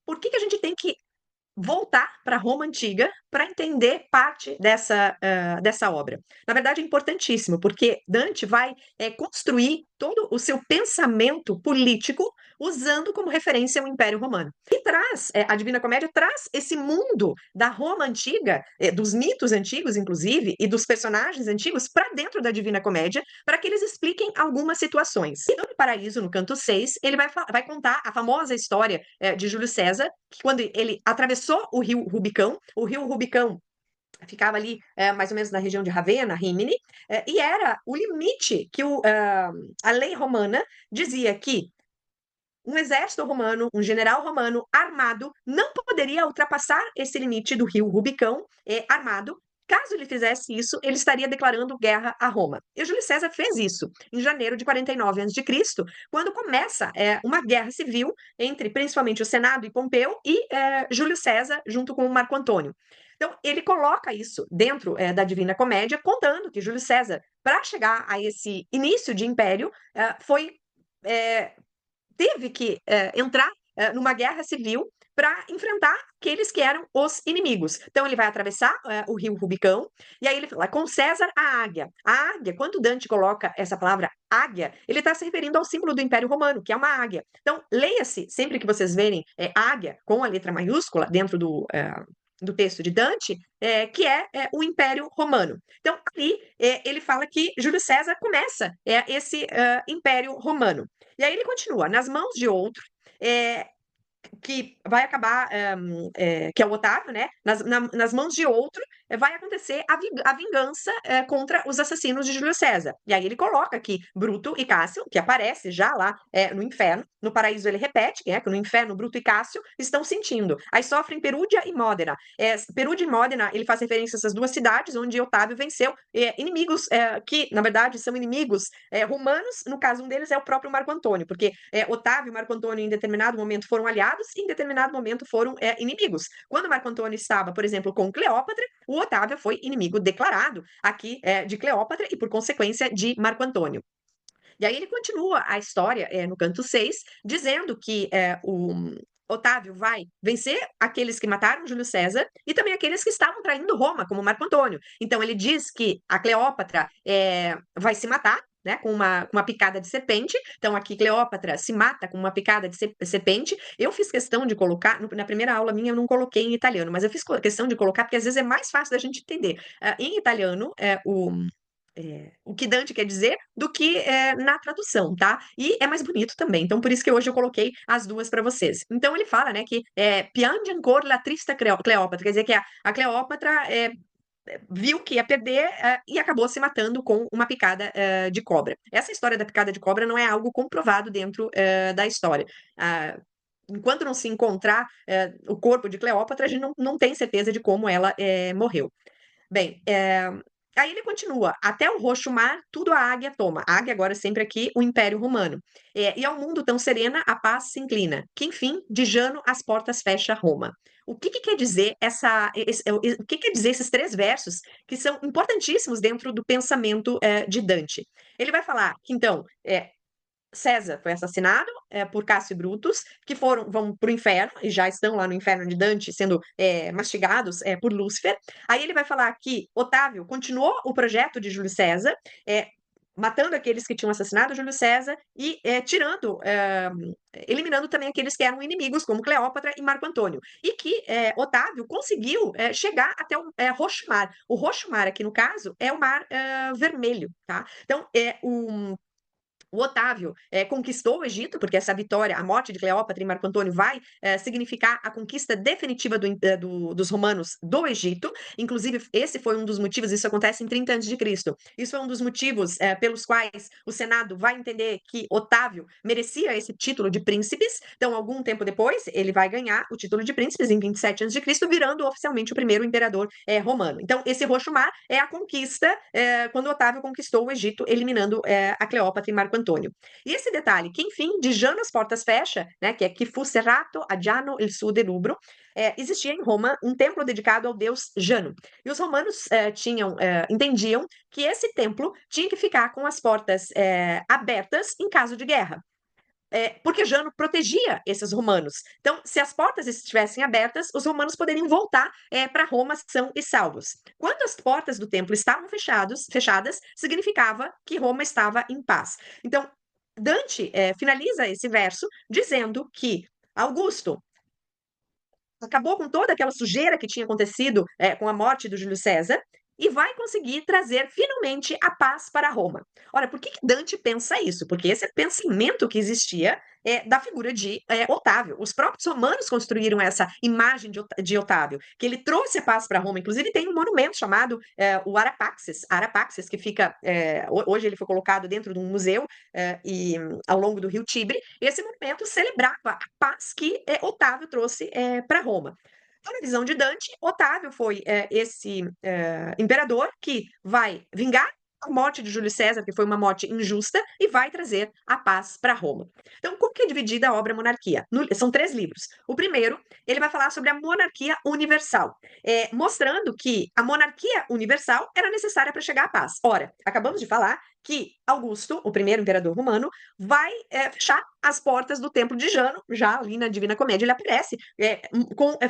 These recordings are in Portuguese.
por que que a gente tem que voltar para Roma antiga para entender parte dessa obra. Na verdade, é importantíssimo, porque Dante vai construir todo o seu pensamento político usando como referência o Império Romano. E traz, a Divina Comédia traz esse mundo da Roma antiga, dos mitos antigos, inclusive, e dos personagens antigos para dentro da Divina Comédia, para que eles expliquem algumas situações. E no Paraíso, no canto 6, ele vai contar a famosa história de Júlio César, que quando ele atravessou o rio Rubicão ficava ali mais ou menos na região de Ravenna, Rímini, e era o limite que a lei romana dizia que um exército romano, um general romano armado, não poderia ultrapassar esse limite do rio Rubicão armado. Caso ele fizesse isso, ele estaria declarando guerra a Roma. E Júlio César fez isso em janeiro de 49 a.C., quando começa uma guerra civil entre principalmente o Senado e Pompeu e Júlio César junto com o Marco Antônio. Então, ele coloca isso dentro da Divina Comédia, contando que Júlio César, para chegar a esse início de império, teve que entrar numa guerra civil para enfrentar aqueles que eram os inimigos. Então ele vai atravessar o rio Rubicão, e aí ele fala com César a águia. A águia, quando Dante coloca essa palavra águia, ele está se referindo ao símbolo do Império Romano, que é uma águia. Então leia-se, sempre que vocês verem águia com a letra maiúscula dentro do texto de Dante, que é o Império Romano. Então, ali ele fala que Júlio César começa esse Império Romano. E aí ele continua, nas mãos de outro, que vai acabar, que é o Otávio, né? Nas mãos de outro, vai acontecer a vingança contra os assassinos de Júlio César. E aí ele coloca aqui Bruto e Cássio, que aparece já lá no inferno. No paraíso ele repete, que no inferno Bruto e Cássio estão sentindo. Aí sofrem Perúdia e Módena. Perúdia e Módena, ele faz referência a essas duas cidades onde Otávio venceu inimigos que, na verdade, são inimigos romanos. No caso, um deles é o próprio Marco Antônio, porque Otávio e Marco Antônio, em determinado momento, foram aliados e, em determinado momento, foram inimigos. Quando Marco Antônio estava, por exemplo, com Cleópatra, o Otávio foi inimigo declarado aqui de Cleópatra e, por consequência, de Marco Antônio. E aí ele continua a história no canto 6, dizendo que o Otávio vai vencer aqueles que mataram Júlio César e também aqueles que estavam traindo Roma, como Marco Antônio. Então ele diz que a Cleópatra vai se matar, né, com uma picada de serpente. Então, aqui, Cleópatra se mata com uma picada de serpente. Eu fiz questão de colocar, na primeira aula minha, eu não coloquei em italiano, mas eu fiz questão de colocar, porque às vezes é mais fácil da gente entender. Em italiano, o que Dante quer dizer do que na tradução, tá? E é mais bonito também. Então, por isso que hoje eu coloquei as duas para vocês. Então, ele fala, né, que piange ancora la triste Cleópatra, quer dizer que a Cleópatra viu que ia perder e acabou se matando com uma picada de cobra. Essa história da picada de cobra não é algo comprovado dentro da história. Enquanto não se encontrar o corpo de Cleópatra, a gente não tem certeza de como ela morreu. Bem, aí ele continua, até o roxo mar, tudo a águia toma. A águia agora sempre aqui, o Império Romano. E ao mundo tão serena, a paz se inclina. Que enfim, de Jano as portas fecha Roma. O que quer dizer o que quer dizer esses três versos que são importantíssimos dentro do pensamento de Dante? Ele vai falar que então César foi assassinado por Cássio e Brutus, que vão para o inferno, e já estão lá no inferno de Dante, sendo mastigados por Lúcifer. Aí ele vai falar que Otávio continuou o projeto de Júlio César, matando aqueles que tinham assassinado Júlio César e eliminando também aqueles que eram inimigos, como Cleópatra e Marco Antônio. E que Otávio conseguiu chegar até o Roxo Mar. O Roxo Mar, aqui no caso, é o Mar Vermelho, tá? Então, o Otávio conquistou o Egito, porque essa vitória, a morte de Cleópatra e Marco Antônio, vai significar a conquista definitiva dos romanos do Egito. Inclusive, esse foi um dos motivos, isso acontece em 30 a.C. Isso é um dos motivos pelos quais o Senado vai entender que Otávio merecia esse título de príncipes. Então, algum tempo depois, ele vai ganhar o título de príncipes em 27 a.C., virando oficialmente o primeiro imperador romano. Então, esse Roxo Mar é a conquista quando Otávio conquistou o Egito, eliminando a Cleópatra e Marco Antônio. E esse detalhe, que enfim, de Jano as portas fecha, né, que é que fu serrato a Giano il suo delubro, existia em Roma um templo dedicado ao deus Jano. E os romanos entendiam que esse templo tinha que ficar com as portas abertas em caso de guerra. porque Jano protegia esses romanos. Então, se as portas estivessem abertas, os romanos poderiam voltar para Roma são e salvos. Quando as portas do templo estavam fechadas, significava que Roma estava em paz. Então, Dante finaliza esse verso dizendo que Augusto acabou com toda aquela sujeira que tinha acontecido com a morte do Júlio César e vai conseguir trazer finalmente a paz para Roma. Ora, por que Dante pensa isso? Porque esse é o pensamento que existia da figura de Otávio. Os próprios romanos construíram essa imagem de Otávio, que ele trouxe a paz para Roma. Inclusive, tem um monumento chamado o Arapaxes, que fica. Hoje ele foi colocado dentro de um museu e ao longo do rio Tibre. Esse monumento celebrava a paz que Otávio trouxe para Roma. Então, na visão de Dante, Otávio foi esse imperador que vai vingar a morte de Júlio César, que foi uma morte injusta, e vai trazer a paz para Roma. Então, como que é dividida a obra Monarquia? São 3 livros. O primeiro, ele vai falar sobre a monarquia universal, mostrando que a monarquia universal era necessária para chegar à paz. Ora, acabamos de falar que Augusto, o primeiro imperador romano, vai fechar as portas do Templo de Jano, já ali na Divina Comédia ele aparece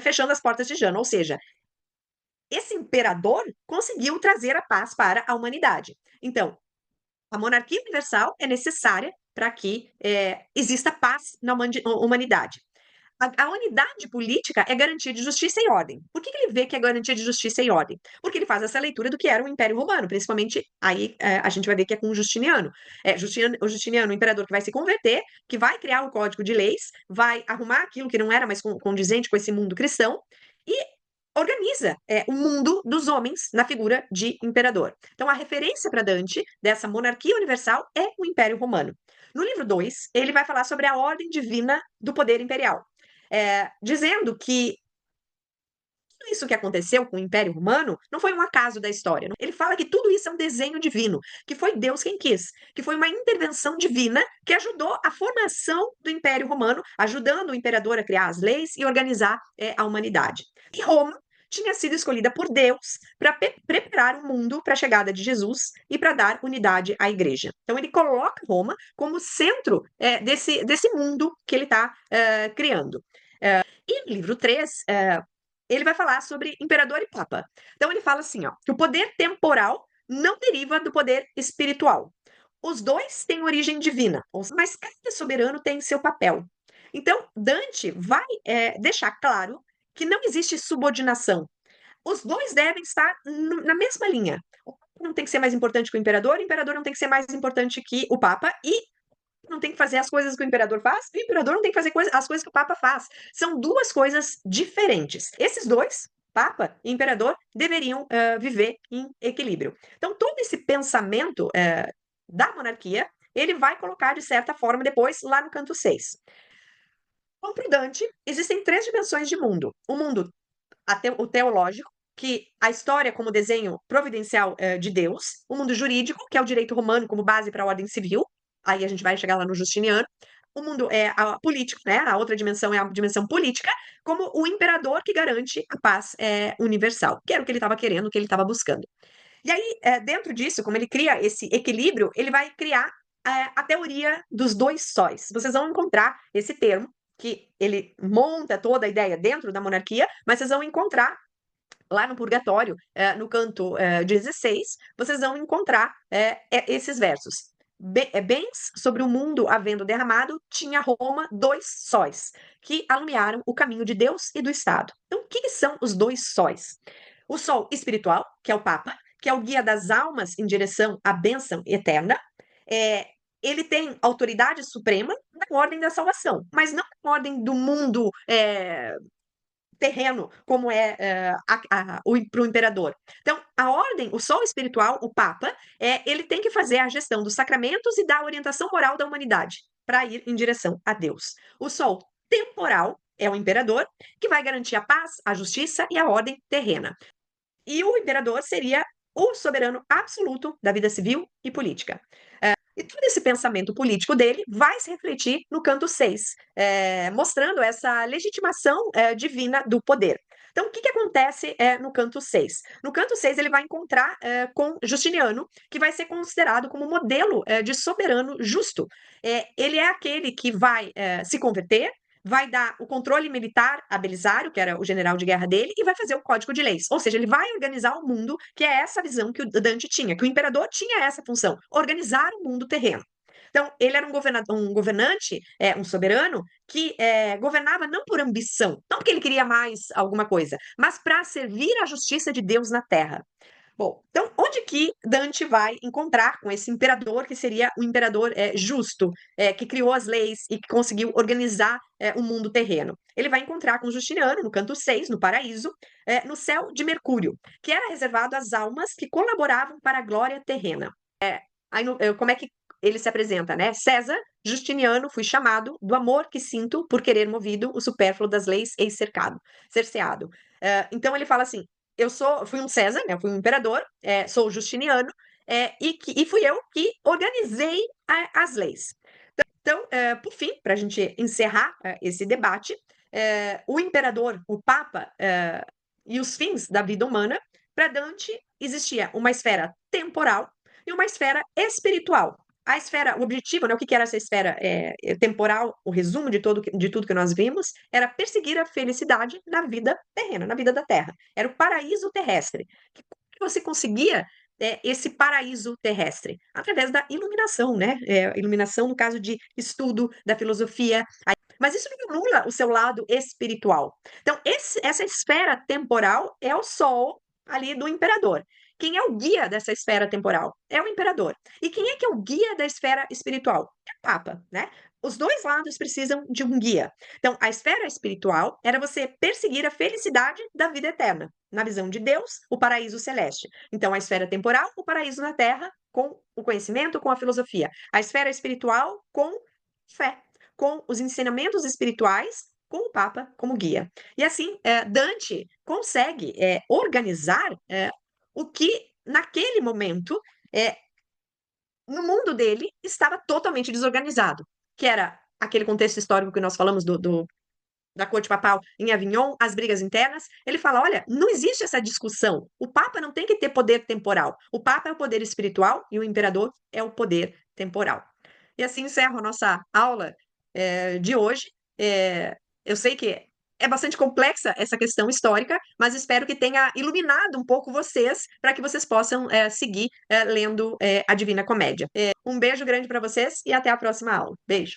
fechando as portas de Jano, ou seja, esse imperador conseguiu trazer a paz para a humanidade. Então, a monarquia universal é necessária para que exista paz na humanidade. A unidade política é garantia de justiça e ordem. Por que ele vê que é garantia de justiça e ordem? Porque ele faz essa leitura do que era o Império Romano, principalmente aí a gente vai ver que é com o Justiniano. O Justiniano, o imperador que vai se converter, que vai criar o Código de Leis, vai arrumar aquilo que não era mais condizente com esse mundo cristão e organiza o mundo dos homens na figura de imperador. Então, a referência para Dante dessa monarquia universal é o Império Romano. No livro 2, ele vai falar sobre a ordem divina do poder imperial, dizendo que tudo isso que aconteceu com o Império Romano não foi um acaso da história. Ele fala que tudo isso é um desenho divino, que foi Deus quem quis, que foi uma intervenção divina que ajudou a formação do Império Romano, ajudando o imperador a criar as leis e organizar a humanidade. E Roma tinha sido escolhida por Deus para preparar o mundo para a chegada de Jesus e para dar unidade à igreja. Então, ele coloca Roma como centro desse mundo que ele está criando. E no livro 3, ele vai falar sobre imperador e papa. Então, ele fala assim, ó, que o poder temporal não deriva do poder espiritual. Os dois têm origem divina, mas cada soberano tem seu papel. Então, Dante vai deixar claro que não existe subordinação. Os dois devem estar na mesma linha. O papa não tem que ser mais importante que o imperador não tem que ser mais importante que o papa, e não tem que fazer as coisas que o imperador faz, e o imperador não tem que fazer as coisas que o papa faz. São duas coisas diferentes. Esses dois, papa e imperador, deveriam viver em equilíbrio. Então, todo esse pensamento da monarquia, ele vai colocar, de certa forma, depois, lá no canto 6. Então, para Dante, existem 3 dimensões de mundo. O mundo o teológico, que a história como desenho providencial de Deus, o mundo jurídico, que é o direito romano como base para a ordem civil, aí a gente vai chegar lá no Justiniano, o mundo político, né? A outra dimensão é a dimensão política, como o imperador que garante a paz universal, que era o que ele estava querendo, o que ele estava buscando. E aí, dentro disso, como ele cria esse equilíbrio, ele vai criar a teoria dos 2 sóis. Vocês vão encontrar esse termo, que ele monta toda a ideia dentro da monarquia, mas vocês vão encontrar lá no Purgatório, no canto 16, vocês vão encontrar esses versos. Bens sobre o mundo havendo derramado, tinha Roma 2 sóis, que alumiaram o caminho de Deus e do Estado. Então, o que são os 2 sóis? O sol espiritual, que é o Papa, que é o guia das almas em direção à bênção eterna, ele tem autoridade suprema na ordem da salvação, mas não na ordem do mundo terreno, como para o imperador. Então, a ordem, o sol espiritual, o Papa, ele tem que fazer a gestão dos sacramentos e da orientação moral da humanidade para ir em direção a Deus. O sol temporal é o imperador, que vai garantir a paz, a justiça e a ordem terrena. E o imperador seria o soberano absoluto da vida civil e política. E todo esse pensamento político dele vai se refletir no canto 6, mostrando essa legitimação divina do poder. Então, o que que acontece no canto 6? No canto 6, ele vai encontrar com Justiniano, que vai ser considerado como modelo de soberano justo. Ele é aquele que vai se converter, vai dar o controle militar a Belisário, que era o general de guerra dele, e vai fazer o código de leis. Ou seja, ele vai organizar o mundo, que é essa visão que o Dante tinha, que o imperador tinha essa função, organizar o mundo terreno. Então, ele era um governante, um soberano, que governava não por ambição, não porque ele queria mais alguma coisa, mas para servir a justiça de Deus na terra. Bom, então onde que Dante vai encontrar com esse imperador, que seria o imperador justo, que criou as leis e que conseguiu organizar o mundo terreno? Ele vai encontrar com Justiniano, no canto 6, no paraíso, no céu de Mercúrio, que era reservado às almas que colaboravam para a glória terrena. Como é que ele se apresenta, né? César, Justiniano, fui chamado do amor que sinto por querer movido o supérfluo das leis eis cerceado. Então ele fala assim: fui um César, né? Fui um imperador, sou Justiniano, e fui eu que organizei as leis. Então, por fim, para a gente encerrar esse debate, o imperador, o Papa e os fins da vida humana, para Dante existia uma esfera temporal e uma esfera espiritual. A esfera, o objetivo, né, o que era essa esfera temporal, o resumo de tudo que nós vimos, era perseguir a felicidade na vida terrena, na vida da Terra. Era o paraíso terrestre. Como que você conseguia esse paraíso terrestre? Através da iluminação, né? Iluminação no caso de estudo da filosofia. Mas isso não anula o seu lado espiritual. Então, essa esfera temporal é o sol ali do imperador. Quem é o guia dessa esfera temporal? É o imperador. E quem é que é o guia da esfera espiritual? É o Papa, né? Os dois lados precisam de um guia. Então, a esfera espiritual era você perseguir a felicidade da vida eterna. Na visão de Deus, o paraíso celeste. Então, a esfera temporal, o paraíso na terra, com o conhecimento, com a filosofia. A esfera espiritual, com fé, com os ensinamentos espirituais, com o Papa como guia. E assim, Dante consegue organizar o que, naquele momento, no mundo dele, estava totalmente desorganizado, que era aquele contexto histórico que nós falamos da corte papal em Avignon, as brigas internas. Ele fala: olha, não existe essa discussão. O Papa não tem que ter poder temporal. O Papa é o poder espiritual e o imperador é o poder temporal. E assim encerro a nossa aula de hoje. Eu sei que é bastante complexa essa questão histórica, mas espero que tenha iluminado um pouco vocês para que vocês possam seguir lendo a Divina Comédia. Um beijo grande para vocês e até a próxima aula. Beijo!